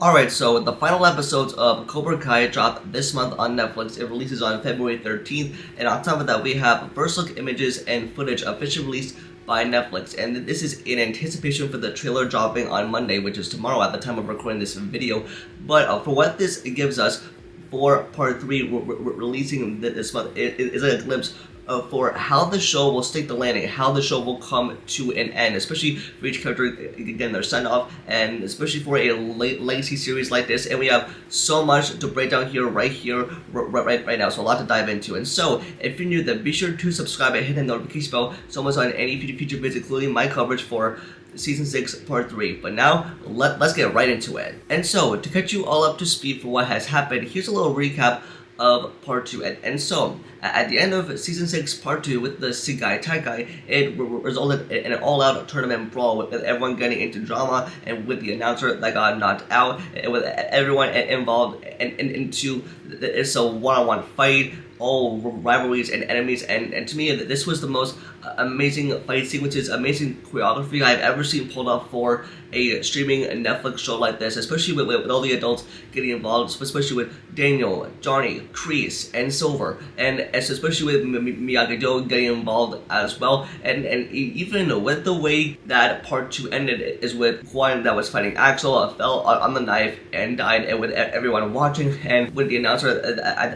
Alright, so the final episodes of Cobra Kai dropped this month on Netflix. It releases on February 13th, and on top of that we have first look images and footage officially released by Netflix, and this is in anticipation for the trailer dropping on Monday, which is tomorrow at the time of recording this video. But for what this gives us for part 3 releasing this month, it is a glimpse for how the show will stick the landing, how the show will come to an end, especially for each character getting their send off, and especially for a legacy series like this. And we have so much to break down here, right now. So a lot to dive into. And so, if you're new, then be sure to subscribe and hit the notification bell so much on any future videos, including my coverage for Season 6, Part 3. But now, let's get right into it. And so, to catch you all up to speed for what has happened, here's a little recap of Part 2. And so, at the end of Season 6, Part 2, with the Sekai Takai, it resulted in an all-out tournament brawl with everyone getting into drama, and with the announcer that got knocked out, and with everyone involved into it's a one-on-one fight, all rivalries and enemies, and to me, this was the most amazing fight sequences, amazing choreography I've ever seen pulled off for a streaming Netflix show like this, especially with all the adults getting involved, especially with Daniel, Johnny, Chris, and Silver, and especially with Miyagi-Do getting involved as well, and even with the way that Part 2 ended is with Juan that was fighting Axel, fell on the knife and died, and with everyone watching, and with the announcer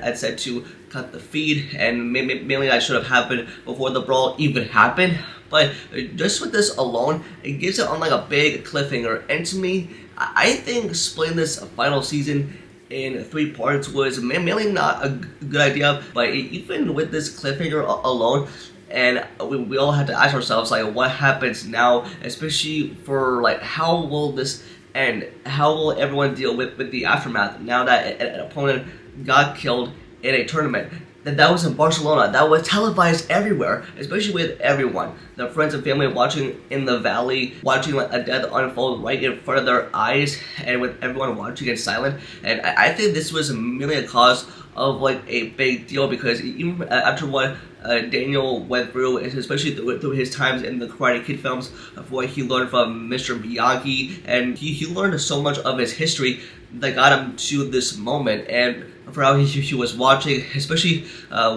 I'd said to cut the feed, and mainly that should have happened before the brawl even happened. But just with this alone, it gives it on like a big cliffhanger, and to me, I think splitting this final season in 3 parts was mainly not a good idea. But even with this cliffhanger alone, and we all had to ask ourselves, like, what happens now, especially for like how will this end, how will everyone deal with the aftermath now that an opponent got killed in a tournament that was in Barcelona, that was televised everywhere, especially with everyone, their friends and family watching in the valley, watching like a death unfold right in front of their eyes, and with everyone watching it silent. And I think this was merely a cause of like a big deal, because even after what Daniel went through, especially through his times in the Karate Kid films, of what he learned from Mr. Miyagi, and he learned so much of his history that got him to this moment, and for how he was watching, especially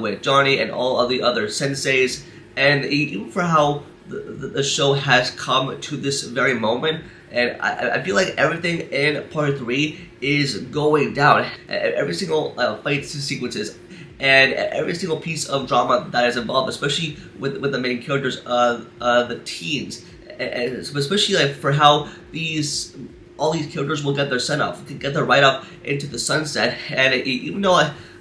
with Johnny and all of the other senseis, and even for how the show has come to this very moment. And I feel like everything in Part 3 is going down. Every single fight sequences and every single piece of drama that is involved, especially with the main characters, the teens, and especially like for how all these characters will get their send off, get their ride off into the sunset. And even though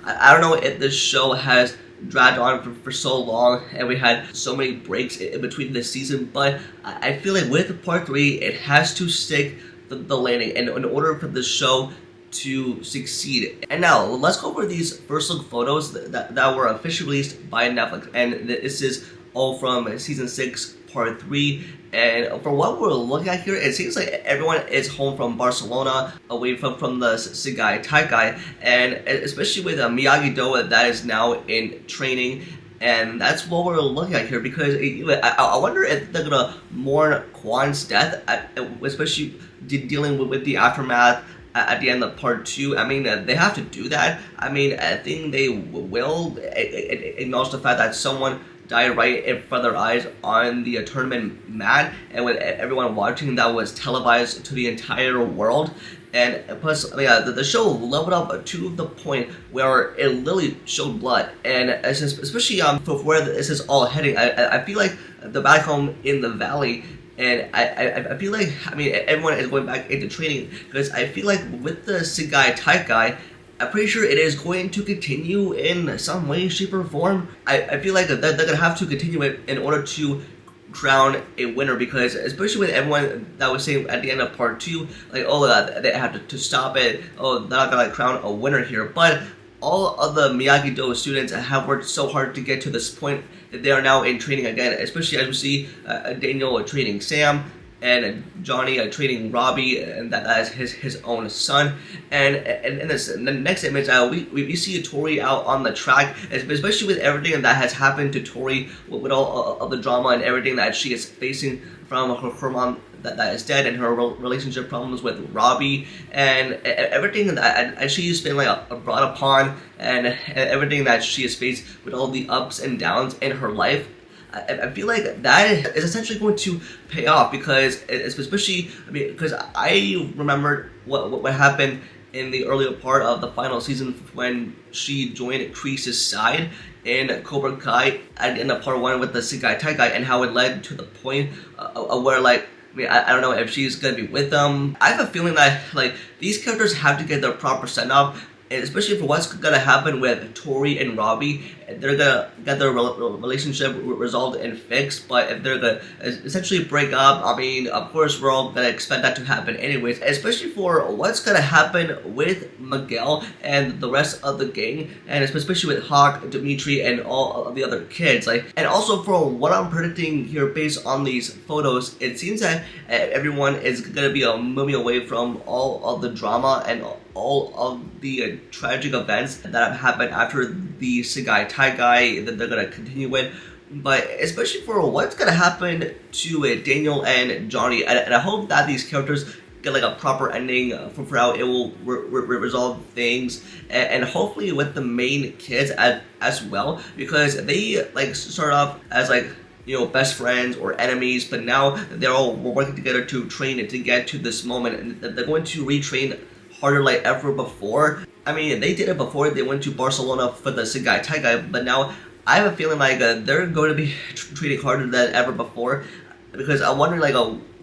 I don't know if this show has dragged on for so long, and we had so many breaks in between this season, but I feel like with Part 3, it has to stick the landing, and in order for the show to succeed. And now, let's go over these first look photos that were officially released by Netflix, and this is all from Season 6, Part 3. And for what we're looking at here, it seems like everyone is home from Barcelona, away from the Sekai Takai, and especially with Miyagi-Do that is now in training. And that's what we're looking at here, because I wonder if they're gonna mourn Kwan's death, especially dealing with the aftermath at the end of Part 2. I mean, they have to do that. I mean, I think they will acknowledge the fact that someone died right in front of their eyes on the tournament mat, and with everyone watching, that was televised to the entire world. And plus, the show leveled up to the point where it literally showed blood, and especially for where this is all heading, I feel like the back home in the valley. And I feel like, I mean, everyone is going back into training, because I feel like with the Sekai Takai, I'm pretty sure it is going to continue in some way, shape, or form. I feel like they're going to have to continue it in order to crown a winner, because especially with everyone that was saying at the end of Part 2, like, oh, they have to stop it, oh, they're not going to crown a winner here. But all of the Miyagi-Do students have worked so hard to get to this point that they are now in training again, especially as we see Daniel training Sam, and Johnny training Robbie, and that is his own son. And in the next image, we see Tori out on the track, especially with everything that has happened to Tori, with all of the drama and everything that she is facing from her mom that is dead, and her relationship problems with Robbie, and everything that she's been like brought upon, and everything that she has faced with all the ups and downs in her life. I feel like that is essentially going to pay off, because especially, I mean, because I remembered what happened in the earlier part of the final season when she joined Kreese's side in Cobra Kai at the end of part 1 with the Sekai Takai, and how it led to the point where, like, I mean, I don't know if she's gonna be with them. I have a feeling that, like, these characters have to get their proper send-off, and especially for what's gonna happen with Tori and Robbie. They're gonna get their relationship resolved and fixed, but if they're gonna essentially break up, I mean, of course we're all gonna expect that to happen anyways, especially for what's gonna happen with Miguel and the rest of the gang, and especially with Hawk, Dimitri, and all of the other kids. Like, and also for what I'm predicting here based on these photos, it seems that everyone is gonna be moving away from all of the drama and all of the tragic events that have happened after the Sekai Takai that they're gonna continue with. But especially for what's gonna happen to Daniel and Johnny, and I hope that these characters get like a proper ending for how it will resolve things, and hopefully with the main kids as well, because they like start off as like, you know, best friends or enemies, but now they're all working together to train and to get to this moment, and they're going to retrain harder like ever before. I mean, they did it before. They went to Barcelona for the Sekai Takai, but now I have a feeling like they're going to be training harder than ever before, because I'm wondering like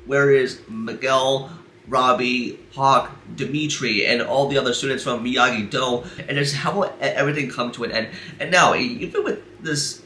where is Miguel, Robbie, Hawk, Dimitri, and all the other students from Miyagi-Do, and just how will everything come to an end. And now, even with this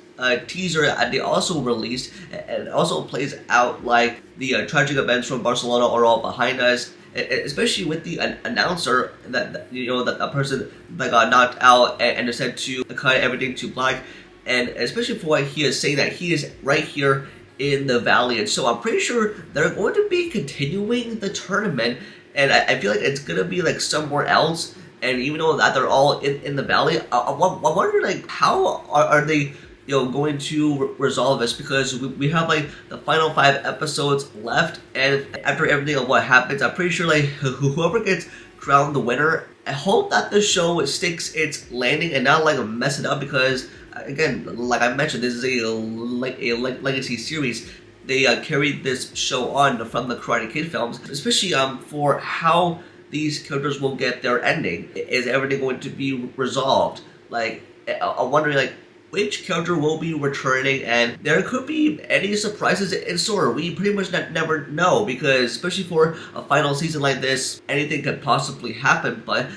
teaser they also released, and it also plays out like the tragic events from Barcelona are all behind us, especially with the announcer that you know, that a person that got knocked out and decided to cut everything to black, and especially for what he is saying that he is right here in the valley. And so I'm pretty sure they're going to be continuing the tournament, and I feel like it's gonna be like somewhere else. And even though that they're all in the valley, I wonder like how are they, you know, going to resolve this, because we have like the final 5 episodes left, and after everything of what happens, I'm pretty sure like whoever gets crowned the winner, I hope that the show sticks its landing and not like mess it up, because again, like I mentioned, this is a legacy series. They carried this show on from the Karate Kid films, especially for how these characters will get their ending. Is everything going to be resolved? Like, I'm wondering like which character will be returning, and there could be any surprises in store. We pretty much never know, because especially for a final season like this, anything could possibly happen. But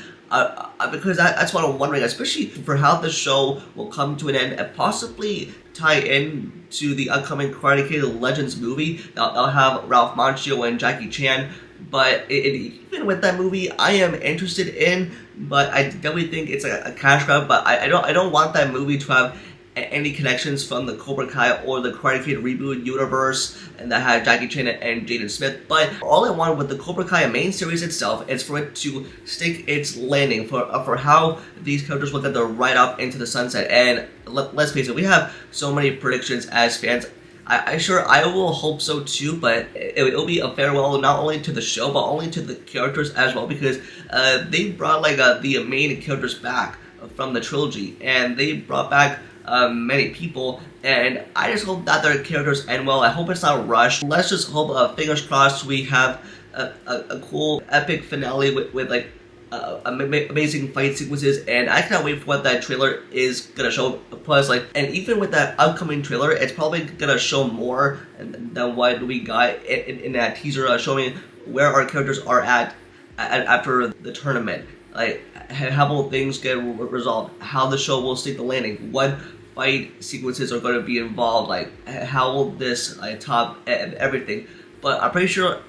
because that's what I'm wondering, especially for how the show will come to an end and possibly tie in to the upcoming Karate Kid Legends movie. They'll have Ralph Macchio and Jackie Chan. But even with that movie, I am interested in, but I definitely think it's a cash grab. But I don't want that movie to have any connections from the Cobra Kai or the Karate Kid reboot universe, and that had Jackie Chan and Jaden Smith. But all I want with the Cobra Kai main series itself is for it to stick its landing, for how these characters will get their ride off into the sunset. And let's face it, we have so many predictions as fans. I will hope so too, but it'll be a farewell not only to the show but only to the characters as well, because they brought like the main characters back from the trilogy, and they brought back many people, and I just hope that their characters end well. I hope it's not rushed. Let's just hope, fingers crossed, we have a cool epic finale with like amazing fight sequences, and I cannot wait for what that trailer is gonna show. Plus, like, and even with that upcoming trailer, it's probably gonna show more than what we got in that teaser, showing where our characters are at after the tournament. Like, how will things get resolved? How the show will stick the landing? What fight sequences are going to be involved? Like, how will this top everything? But I'm pretty sure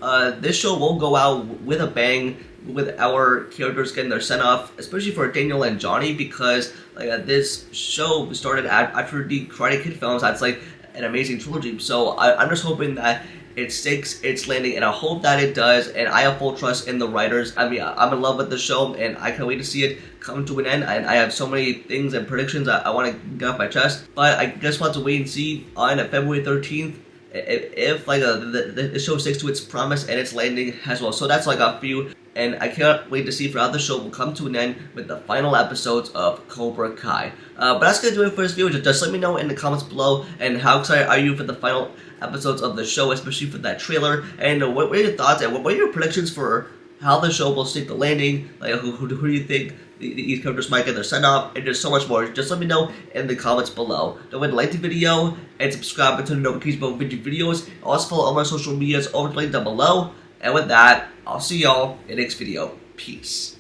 this show will go out with a bang, with our characters getting their send off, especially for Daniel and Johnny, because like this show started after the Karate Kid films. That's like an amazing trilogy. So I'm just hoping that it sticks its landing, and I hope that it does, and I have full trust in the writers. I mean, I'm in love with the show, and I can't wait to see it come to an end, and I have so many things and predictions I want to get off my chest, but I just want to wait and see on February 13th if like the show sticks to its promise and its landing as well. So that's all I got for you, and I cannot wait to see how the show will come to an end with the final episodes of Cobra Kai. But that's gonna do it for this video. Just let me know in the comments below, and how excited are you for the final episodes of the show, especially for that trailer, and what are your thoughts and what are your predictions for how the show will stick the landing? Like who do you think these characters might get their send off, and there's so much more. Just let me know in the comments below. Don't forget to like the video and subscribe and turn the notifications about video videos. Also follow all my social medias over the link down below. And with that, I'll see y'all in the next video. Peace.